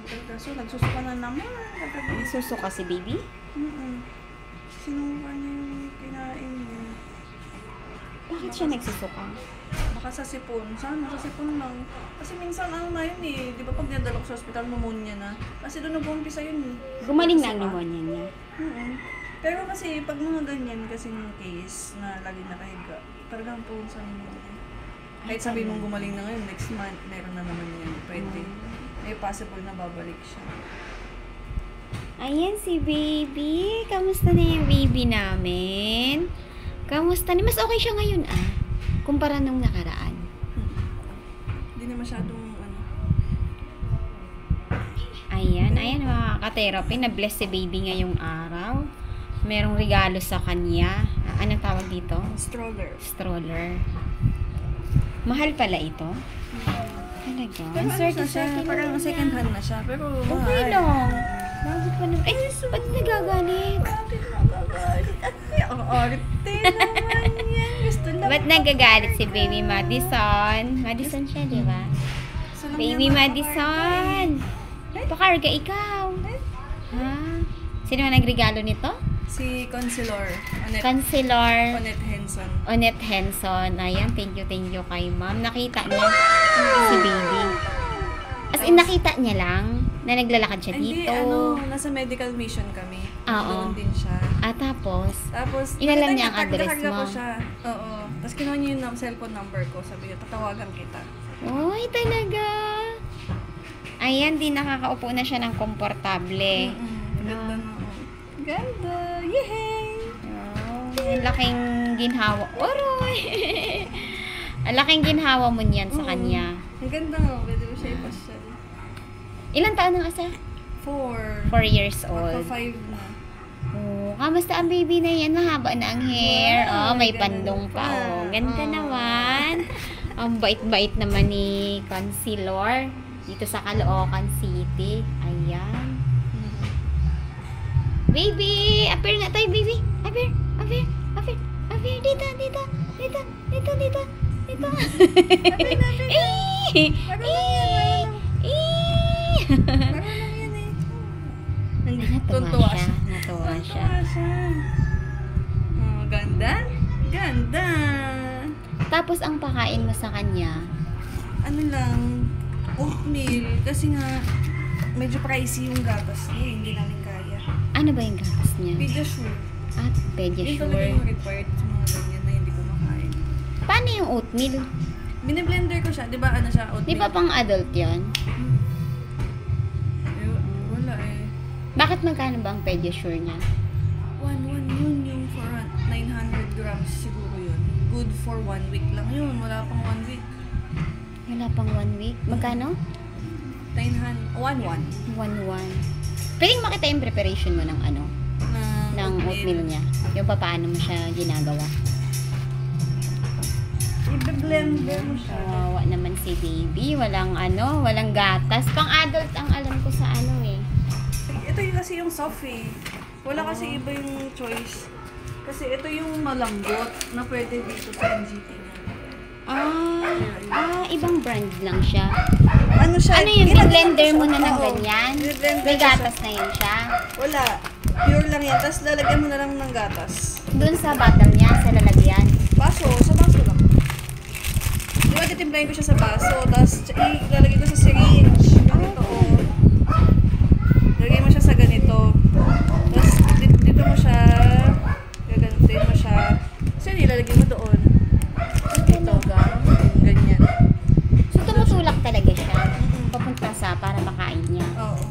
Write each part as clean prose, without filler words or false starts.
Kaso nagsusuka na naman. Susuka si baby? Sinuka niya yung kinain niya. Bakit siya nagsusuka? Baka sa sipon. Sana sa sipon lang. Kasi minsan ano na yun eh. Di ba pag dinadala ko sa ospital, pneumonia na. Kasi doon nag-umpisa yun eh. Gumaling na ang pneumonia niya. Pero kasi pag mga ganyan kasing case na lagi nakahiga, talagang po sa pneumonia. Kahit sabi mong gumaling na ngayon, next month, meron na naman yan. Pwede. May possible na babalik siya. Ayan si baby. Kamusta na yung baby namin? Kamusta na? Mas okay siya ngayon kumpara nung nakaraan. Hindi na masyadong Ayan mga ka-therapy. Na-bless si baby ngayong araw. Merong regalo sa kanya. Anong tawag dito? Stroller. Mahal pala ito. Talaga. Pero ano na siya? Parang second hand na siya. Pero mahal. Okay lang. Bago pa naman. Ba't nagagalit? Bakit nagagalit? Ang arte naman yan. Gusto lang. Ba't nagagalit si Baby Madison? Madison siya, di ba? Baby Madison! Pakarga ikaw. Ha? Sino ang nagregalo nito? Si Consilor. Consilor. Onet Henson. Ayan, thank you kay ma'am. Nakita niya si baby. As in, nakita niya lang na naglalakad siya dito. Hindi, nasa medical mission kami. Oo. Doon din siya. Tapos, inalam niya ang address mo. ko siya. Oo. Tapos kinuha niya yung cellphone number ko. Sabi niya, tatawagan kita. Uy, talaga. Ayan, di nakakaupo na siya ng komportable. Ganda na. Ganda! Yehey! Ang laking ginhawa. Oroy! Ang laking ginhawa mo niyan sa kanya. Ang ganda nga. Pwede mo siya ipasyal. Ilang taon ang asa? 4 years old. 5 na. Kamusta ang baby na yan? Mahaba na ang hair. May pandong pa. Ganda naman. Ang bait-bait naman ni Consilor dito sa Caloocan City. Ayan. Baby! Appear nga tayo, baby! Appear! Dito! Natuwa siya. Ganda! Tapos ang pakain mo sa kanya? Ano lang, oatmeal. Kasi nga, medyo pricey yung gatas niya. Hindi namin kaya. Ano ba yung gatas niya? Pediasure. Yun Pediasure. talaga yung required sa mga ganyan na hindi ko makain. Paano yung oatmeal? Bine-blender ko siya. Di ba ano siya, oatmeal? Di ba pang adult yan? Wala eh. Bakit magkano ba ang pediasure niya? 1 yun yung for 900 grams siguro yun. Good for 1 week lang yun. Wala pang 1 week. Wala pang 1 week? Magkano? 1-1. 1-1. Pwedeng makita yung preparation mo ng ng oatmeal niya. Yung paano mo siya ginagawa. I-blender mo siya. Kawawa naman si baby. Walang gatas. Pang adult ang alam ko sa Ito yung kasi yung soft eh. Wala kasi iba yung choice. Kasi ito yung malambot na pwede dito sa NGT niya. Ibang brand lang siya. Ano siya? Ano yun? I-blender mo na ng ganyan? I-blender May ko siya. gatas na yun siya? Wala. Pure lang yan. Tapos lalagyan mo na lang ng gatas. Doon sa bottle niya, sa lalagyan. Sa baso lang. Di ba titimplahin ko siya sa baso, tapos ilalagay ko sa syringe. Ganito Lagay mo siya sa ganito. Tapos dito mo siya, gagantin mo siya. Tapos yun, ilalagay mo doon. Ito, ganyan. So, tumutulak talaga siya. Papunta para makain niya. Oo.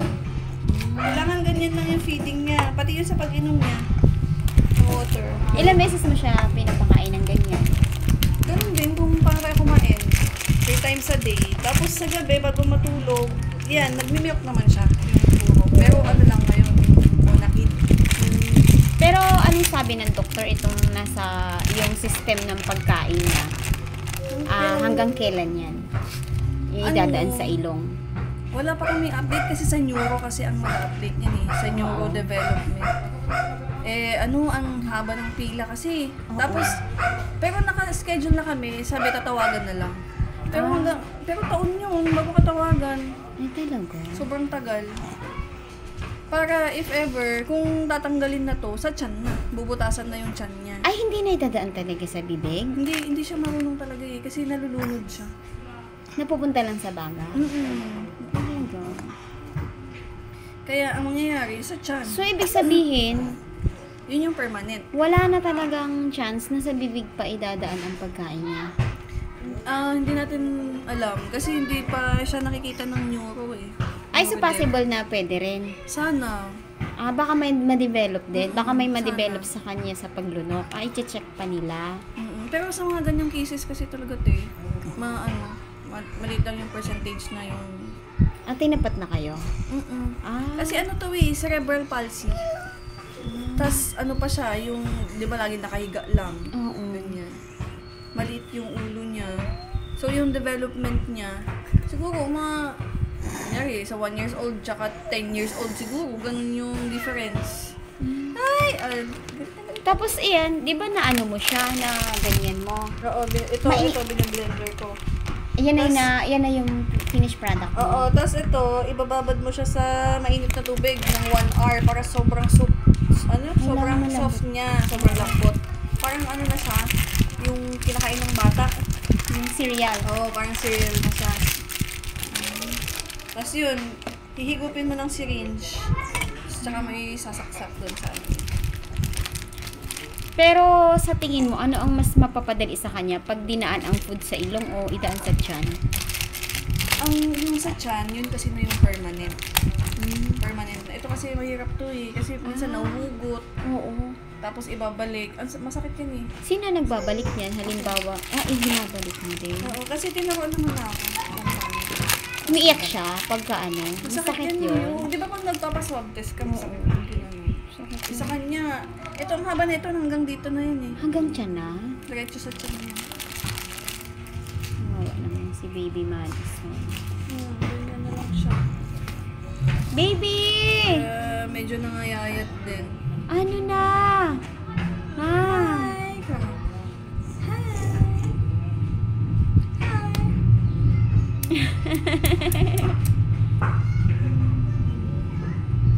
Kailangan ganyan lang yung feeding niya. Pati yun sa pag-inom niya. Water. Ilang beses mo siya pinapakain ng ganyan? Ganun din kung paano kayo kumain. 3 times a day. Tapos sa gabi, bago matulog, yan, nagmi-milk naman siya. Yung puro. Pero ano lang ngayon, yung monakid. Pero anong sabi ng doktor itong nasa yung system ng pagkain niya? Hanggang kailan yan? Idadaan sa ilong. Wala pa kami update kasi sa neuro kasi ang mag-update niyan eh. Sa neuro development. Ang haba ng pila kasi. Tapos, pero naka-schedule na kami, sabi tatawagan na lang. Pero taon yun, bago katawagan. Ay, talaga? Sobrang tagal. Para if ever, kung tatanggalin na to, sa tiyan na. Bubutasan na yung tiyan niya. Ay, hindi na idadaan talaga sa bibig? Hindi siya marunong talaga eh. Kasi nalulunod siya. Napupunta lang sa baga? Talaga. Kaya ang mangyayari sa tiyan. So, ibig sabihin, Yun yung permanent. wala na talagang chance na sa bibig pa idadaan ang pagkain niya. Hindi natin alam. Kasi hindi pa siya nakikita ng neuro eh. Ay, so possible na pwede rin. Sana. Baka may ma-develop din. Baka may ma-develop sa kanya sa paglunok. Ay, check pa nila. Pero sa mga ganyang cases kasi talaga te, maliit lang yung percentage na yung... Tinapat na kayo? Kasi ano to eh, cerebral palsy. Tas ano pa siya, yung, di ba lagi nakahiga lang? Oo. Ganyan. Maliit yung ulo niya. So yung development niya, siguro kunyari, sa 1 years old tsaka 10 years old siguro, ganun yung difference. Tapos iyan, di ba na ano mo siya, na ganyan mo? Oo, ito binablender ko. Yan na yung finished product mo. Oo, tapos ito, ibababad mo siya sa mainit na tubig ng 1 hour para sobrang soft niya, sobrang lambot. Parang ano na siya, yung kinakain ng bata. Yung cereal. Oo, parang cereal na siya. Tapos yun, hihigupin mo ng syringe. Tsaka may sasaksak doon sa ano. Pero sa tingin mo, ano ang mas mapapadali sa kanya pag dinaan ang food sa ilong o idaan sa tiyan? Yung sa tiyan, yun kasi na yung permanent. Permanent na. Ito kasi mahirap to eh. Kasi minsan nahuhugot. Oo. Tapos ibabalik. Masakit yan eh. Sino nagbabalik niyan? Halimbawa, ibinabalik mo din. Oo, kasi tinuruan naman ako. Umiiyak siya pagka ano. Masakit yun. Di ba pag nagpapaswab test ka, masakit sa kanya, ito ang haba na ito hanggang dito na yun eh. Hanggang tiyan na? Diretso sa tiyan niya. Wala naman si Baby Madison. Ganyan na lang siya. Baby! Medyo nangayayat din. Ano na? Hi! Come on.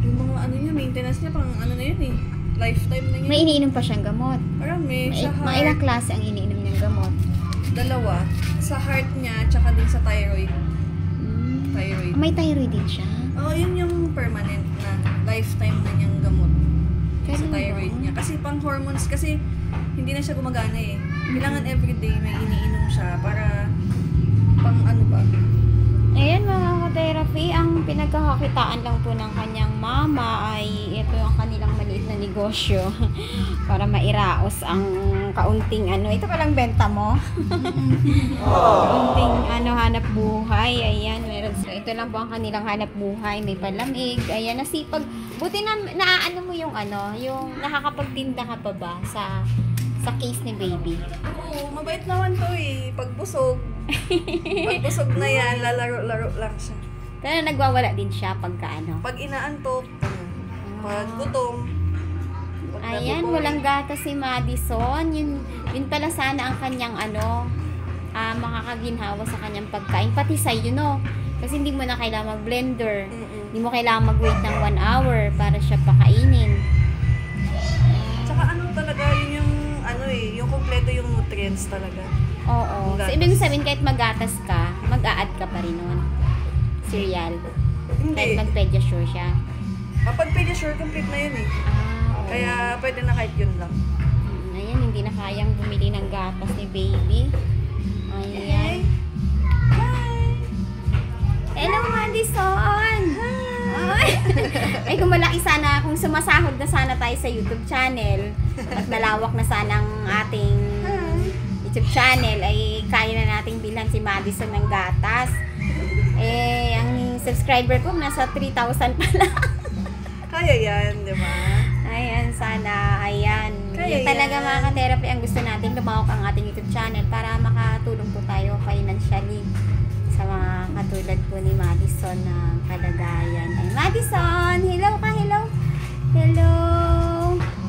Yung mga ano niya, maintenance niya, pang ano na yun eh. Lifetime na yun. May iniinom pa siyang gamot. Marami. Sa Mga heart, ilang klase ang iniinom niyang gamot. 2. Sa heart niya, tsaka din sa thyroid. Thyroid. May thyroid din siya? Oo, yun yung permanent na lifetime na niyang gamot. Sa Ganun thyroid ba? niya. Kasi pang hormones, kasi hindi na siya gumagana eh. Kailangan everyday may iniinom siya para pang ano ba. Ayan mga ka-therapy, ang pinagkakakitaan lang po ng kanyang mama ay ito yung kanilang maliit na negosyo para mairaos ang kaunting ano. Ito palang benta mo? Kaunting ano, hanap buhay. Ayan, meron. So, ito lang po ang kanilang hanap buhay. May palamig. Ayan, nasipag. Buti na naaano mo yung ano, yung nakakapagtinda ka pa ba sa case ni baby? Oo, mabait naman to eh. Pag busog na yan, lalaro-laro lang siya. Pero nagwawala din siya pagka ano. Pag inaantok, pag gutom, pag Ayan, nabuboy. walang gatas si Madison. Yun pala sana ang kanyang ano, makakaginhawa sa kanyang pagkain. Pati sa'yo, no? Kasi hindi mo na kailangan mag-blender. Hindi mo kailangan mag-wait ng 1 hour para siya pakainin. Tsaka ano talaga, yun yung ano eh, yung kompleto yung nutrients talaga. Oo. So, ibig sabihin, kahit mag-gatas ka, mag-a-add ka pa rin nun. Cereal. Kahit Hindi. mag-Pediasure siya. Kapag Pediasure, complete na yun eh. Oo. Kaya pwede na kahit yun lang. Ayan, hindi na kayang bumili ng gatas ni baby. Ayan. Hello, Madison! Hi! Ay, kung malaki sana, kung sumasahod na sana tayo sa YouTube channel, at malawak na sana ang ating YouTube channel, ay kaya na nating bilhan si Madison ng gatas. Ang subscriber ko nasa 3,000 pa lang. Kaya yan, di ba? Ayan, sana, ayan. Kaya Yun talaga yan. mga ka-therapy ang gusto natin, lumawak ang ating YouTube channel para makatulong po tayo financially sa mga katulad po ni Madison na kalagayan. Ay, Madison! Hello ka, hello! Hello!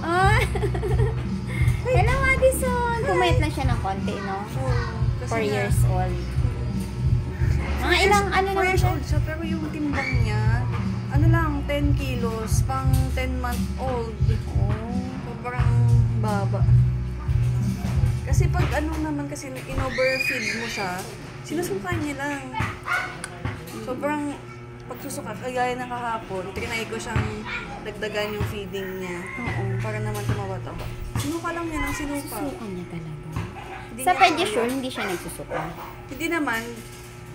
Oh. Hello, Madison! Pumayat lang siya ng konti, no? 4 years old. Mga ilang, ano naman years siya? old siya, pero yung timbang niya, ano lang, 10 kilos, pang 10-month-old. Sobrang baba. Kasi pag ano naman kasi in-overfeed mo siya, sinusuka niya lang. Sobrang pagsusuka, kagaya ng kahapon, trinay ko siyang dagdagan yung feeding niya. Oo. Para naman tumaba-taba. Sinuka lang niya ng sinuka. Susukan niya talaga. Hindi Sa niya Pediasure, kaya. hindi siya nagsusuka. Hindi naman.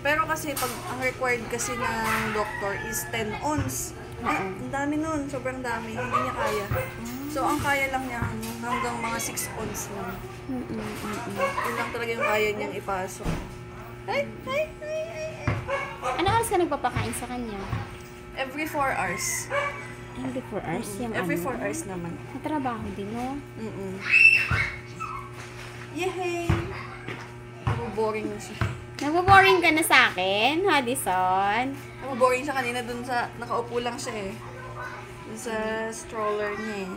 Pero kasi pag ang required kasi ng doctor is 10 ons. Ang dami nun. Sobrang dami. Hindi niya kaya. So, ang kaya lang niya hanggang mga 6 ons lang. Yun lang talaga yung kaya niyang ipasok. Ay! Ano oras ka nagpapakain sa kanya? Every 4 hours. Every 4 hours? Yung Every ano? 4 hours naman. Natrabaho din, no? Yehey! Boring na siya. Naboboring ka na sa akin, Hadison? Boring siya kanina dun sa, nakaupo lang siya eh. Dun sa stroller niya eh.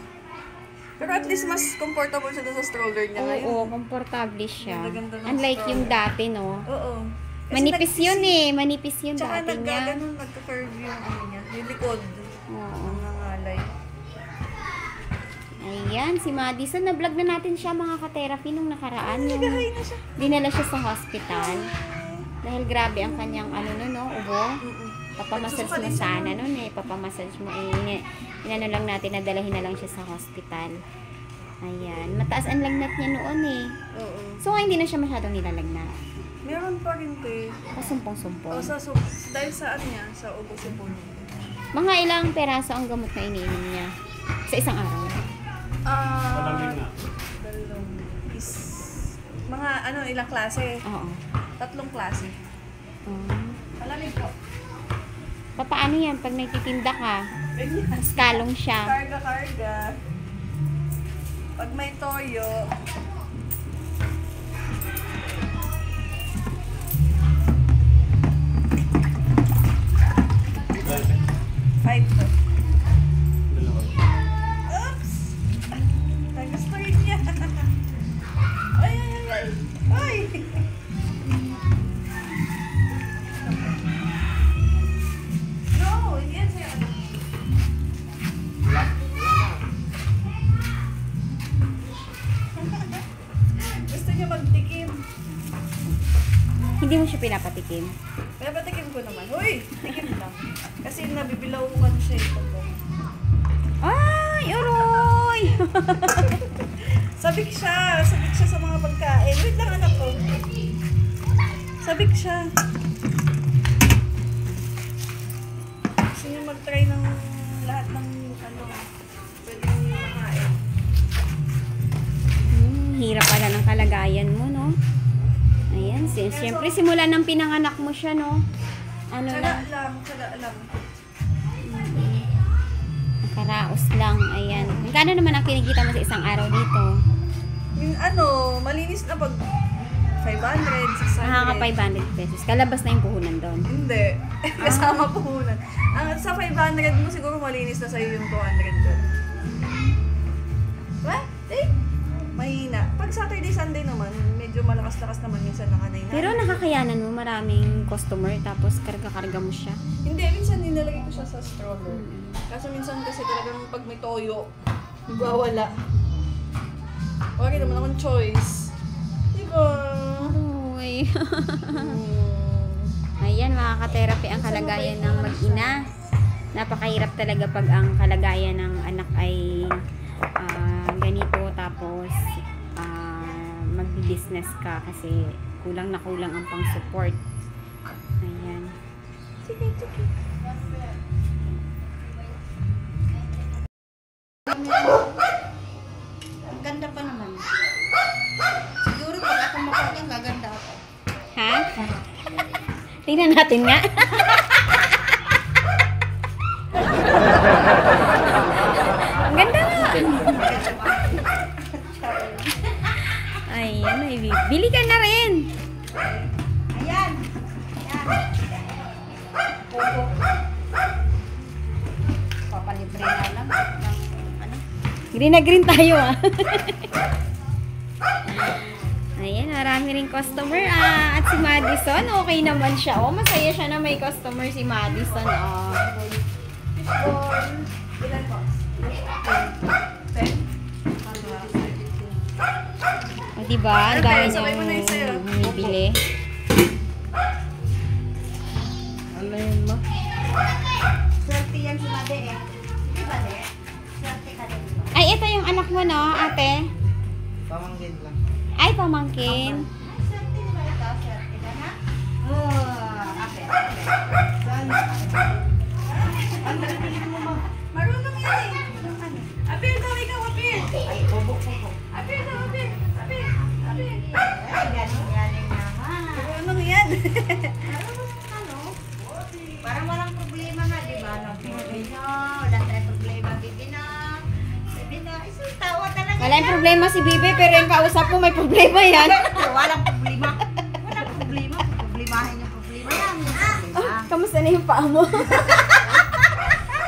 Pero at least mas comfortable siya dun sa stroller niya ngayon. Oo, komportable siya. Ganda-ganda ng Unlike yung stroller. dati, no? Oo. Kasi Manipis yun eh. Manipis yung Tsaka dati niya. nagkaganon, nagka-curve yung ano niya. Yung likod. Oo. Ang nangalay. Ayan, si Madison. Na-vlog na natin siya mga ka-therapy nung nakaraan. Yung Nagahay na siya. dinala siya sa hospital. Dahil grabe ang kanyang ano no, no, ubo. Papamassage mo sana nun eh. Papamassage mo eh. Inano lang natin, nadalahin na lang siya sa hospital. Ayan. Mataas ang lagnat niya noon eh. Oo. So, hindi na siya masyadong nilalagnat. Meron pa rin te. Pasumpong-sumpong. O dahil sa ano niya, sa ubo sa puno. Mga ilang peraso ang gamot na iniinom niya sa isang araw? Dalawang is mga ano, ilang klase? Oo. 3 klase. Malamig po. Paano yan pag nagtitinda ka? Ganyan. Skalong siya. Karga. Pag may toyo, five po. Oops! Nagustuhin niya. Ay! Ay! No! Hindi yan sa'yo. Gusto niya magtikim. Hindi mo siya pinapatikim. Kaya patikim ko naman. Uy! Tikim lang. Kasi nabibilawukan siya eh. Ay, uroy! Sabik siya. Sabik siya sa mga pagkain. Wait lang anak ko. Sabik siya. Gusto niya mag-try ng lahat ng ano, pwede niya makain. Hirap pala ng kalagayan mo, no? Ayan, siyempre simula ng pinanganak mo siya, no? Ano lang? Tsaga lang. Nakaraos lang, ayan. Magkano naman ang kinikita mo sa isang araw dito? Yung ano, malinis na pag 500, 600. Nakaka 500 pesos. Kalabas na yung puhunan doon. Hindi. Kasama puhunan. Ang sa 500 mo siguro malinis na sa'yo yung 200 doon. What? Eh? Mahina. Pag Saturday, Sunday naman, medyo malakas-lakas naman minsan nakanay na. Pero nakakayanan mo maraming customer tapos karga-karga mo siya. Hindi, minsan nilalagay ko siya sa stroller. Kaso minsan kasi talagang pag may toyo, nagwawala. Okay naman akong choice. Diba? Uy. Ayan, mga ka-therapy ang kalagayan ng mag-ina. Napakahirap talaga pag ang kalagayan ng anak ay ganito tapos mag-business ka kasi kulang na kulang ang pang-support. Ayan. Sige. Ang ganda pa naman. Siguro pag ako makakang gaganda ako. Ha? Tingnan natin nga. Ang ganda nga. Ayan, ay, bili ka na rin. Ayan. Papalibre na lang. Ano? Green na green tayo ah. Ayan, marami ring customer. At si Madison, okay naman siya. Oh, masaya siya na may customer si Madison. Oh. Fishball. Ilan po? 10? O, diba? Ang dami Sabay mo na yung sa'yo. niyang bumibili. Ano yun ma? Swerte yan si Made eh. Di ba, De? Swerte ka din. Ay, ito yung anak mo, no, ate? Pamangkin lang. Ay, pamangkin. Ay, swerte di ba ito? Swerte ka na? Ape. Saan? Marunong yan eh. Apir daw, ikaw apir. Ay, bubok. Apir daw, apir. Apir. Apir. Ay, galing-galing naman. Marunong yan. Ano? Parang walang problema na, di ba? No, Pilipino, wala tayong problema, Bibi na. Bibi na, isang tawa talaga. Wala yung problema si Bibi, pero yung kausap mo may problema yan. Walang problema. Walang problema. Problemahin yung problema namin. Kamusta na yung paa mo?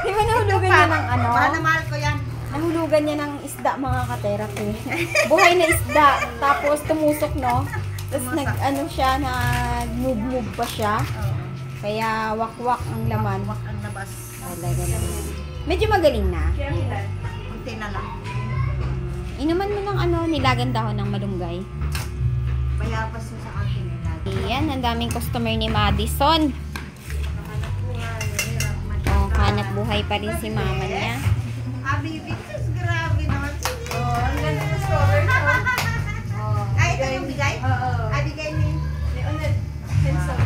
Di ba nahulugan niya ng ano? Mahal na mahal ko yan. Nahulugan niya ng isda, mga ka-therapy. Buhay na isda, tapos tumusok, no? Tapos nag-ano siya, nag-move-move pa siya. Oo. Kaya wakwak ang laman. Wak ang labas. Talaga naman. Medyo magaling na. Kaya ilan? Kunti na lang. Inuman mo ng ano, nilagan dahon ng malunggay. Bayabas yun sa akin eh. Lagi. Ayan, ang daming customer ni Madison. Anak buhay. Hirap man. Oh, hanap buhay pa rin si mama niya. Bibi, sus, grabe naman. Sige. Ang ganda ng store. Ay, ito yung bigay? Oo. Ay, bigay ni... Leonel. Henson.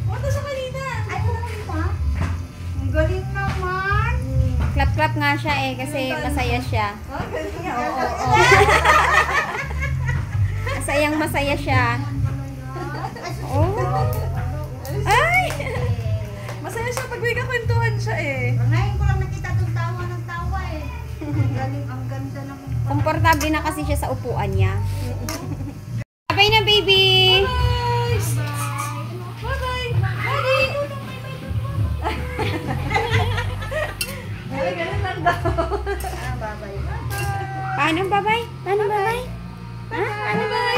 Punta sa kanina. Ay, pumunta? Ang galing naman. Clap-clap nga siya eh, kasi masaya siya. Oh, galing niya. Oo. Masayang masaya siya. Oh. Ay! Masaya siya pag may kakwentuhan siya eh. Ngayon ko lang nakita itong tawa ng tawa eh. Ang galing, ang ganda naman. Komportable na kasi siya sa upuan niya. Bye na, baby! Bye-bye. Bye! Ganun lang daw. Ah, bye-bye. Paano, bye-bye? Paano, bye-bye? Ha? Paano, bye?